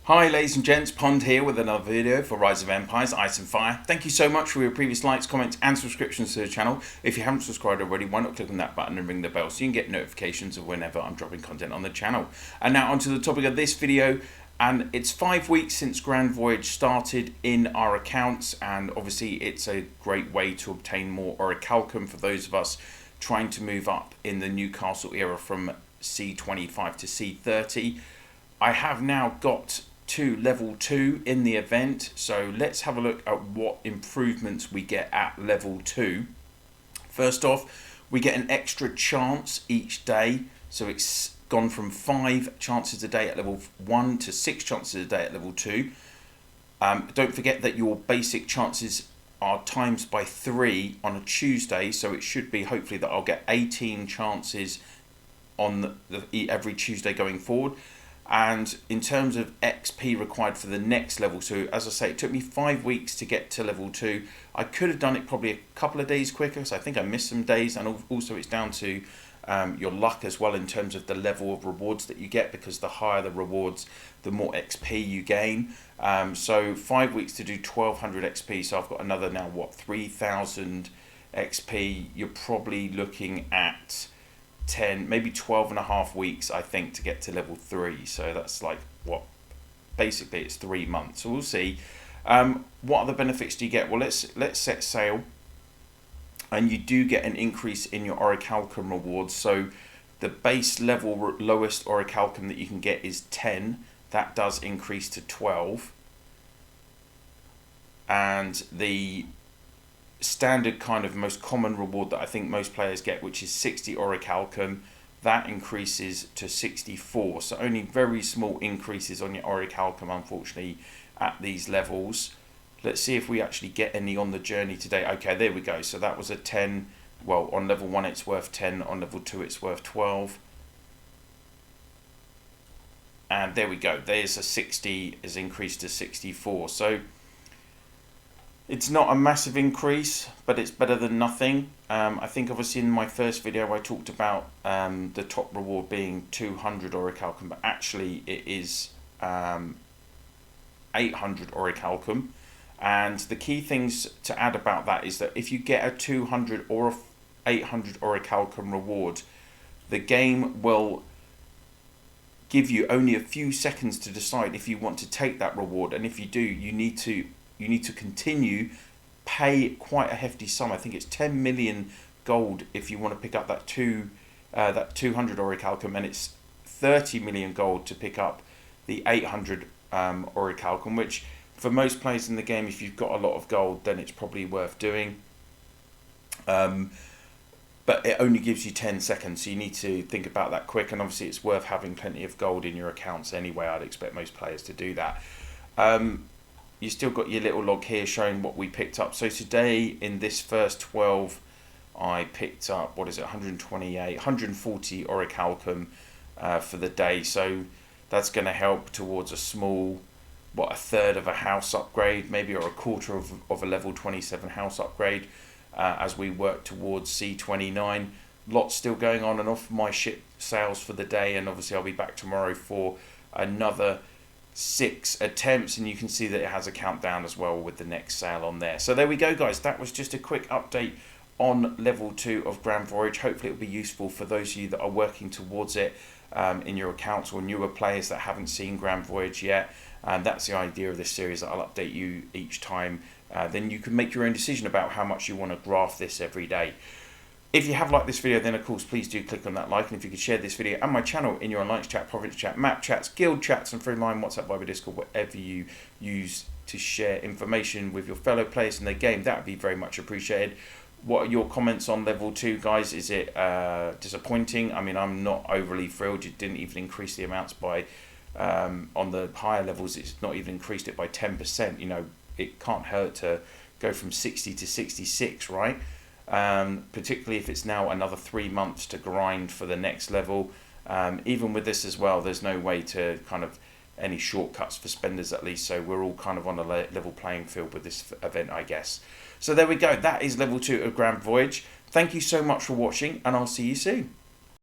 Hi ladies and gents, Pond here with another video for Rise of Empires, Ice and Fire. Thank you so much for your previous likes, comments and subscriptions to the channel. If you haven't subscribed already, why not click on that button and ring the bell so you can get notifications of whenever I'm dropping content on the channel. And now onto the topic of this video, and it's 5 weeks since Grand Voyage started in our accounts, and obviously it's a great way to obtain more Orichalcum for those of us trying to move up in the Newcastle era from C25 to C30. I have now got to level 2 in the event, so let's have a look at what improvements we get at level 2. First off, we get an extra chance each day, so it's gone from 5 chances a day at level 1 to 6 chances a day at level 2. Don't forget that your basic chances are times by 3 on a Tuesday, so it should be hopefully that I'll get 18 chances on every Tuesday going forward. And in terms of XP required for the next level, so as I say, it took me 5 weeks to get to level 2. I could have done it probably a couple of days quicker, so I think I missed some days, and also it's down to your luck as well in terms of the level of rewards that you get, because the higher the rewards, the more XP you gain. So 5 weeks to do 1200 XP, so I've got another now, what, 3000 XP. You're probably looking at 10, maybe 12.5 weeks, I think, to get to level 3. So that's like, what, basically it's 3 months. So we'll see. What other benefits do you get? Well, let's set sail, and you do get an increase in your Orichalcum rewards. So the base level lowest Orichalcum that you can get is 10. That does increase to 12, and the standard kind of most common reward that I think most players get, which is 60 Orichalcum, that increases to 64. So only very small increases on your Orichalcum, unfortunately, at these levels. Let's see if we actually get any on the journey today. Okay, there we go. So that was a 10. Well, on level 1 it's worth 10, on level 2 it's worth 12. And there we go. There's a 60 is increased to 64. So it's not a massive increase, but it's better than nothing. I think obviously in my first video I talked about the top reward being 200 Orichalcum, but actually it is 800 Orichalcum. And the key things to add about that is that if you get a 200 or 800 Orichalcum reward, the game will give you only a few seconds to decide if you want to take that reward, and if you do, you need to continue, pay quite a hefty sum. I think it's 10 million gold if you want to pick up that 200 Orichalcum, and it's 30 million gold to pick up the 800 Orichalcum, which for most players in the game, if you've got a lot of gold, then it's probably worth doing. But it only gives you 10 seconds, so you need to think about that quick, and obviously it's worth having plenty of gold in your accounts anyway. I'd expect most players to do that. You still got your little log here showing what we picked up. So today in this first 12, I picked up, what is it, 140 Orichalcum for the day. So that's going to help towards a small, what, a third of a house upgrade, maybe, or a quarter of a level 27 house upgrade as we work towards C29. Lots still going on and off my ship sales for the day, and obviously I'll be back tomorrow for another 6 attempts, and you can see that it has a countdown as well with the next sale on there. So there we go, guys. That was just a quick update on level 2 of Grand Voyage. Hopefully it'll be useful for those of you that are working towards it in your accounts, or newer players that haven't seen Grand Voyage yet. And that's the idea of this series, that I'll update you each time. Then you can make your own decision about how much you want to graft this every day. If you have liked this video, then of course please do click on that like, and if you could share this video and my channel in your alliance chat, province chat, map chats, guild chats, and free line, WhatsApp, Viber, Discord, whatever you use to share information with your fellow players in the game, that would be very much appreciated. What are your comments on level 2, guys? Is it disappointing? I mean, I'm not overly thrilled. You didn't even increase the amounts by on the higher levels. It's not even increased it by 10%. You know, it can't hurt to go from 60 to 66, right? Particularly if it's now another 3 months to grind for the next level. Even with this as well, there's no way to kind of any shortcuts for spenders, at least, so we're all kind of on a level playing field with this event, I guess. So there we go, that is level 2 of Grand Voyage. Thank you so much for watching, and I'll see you soon.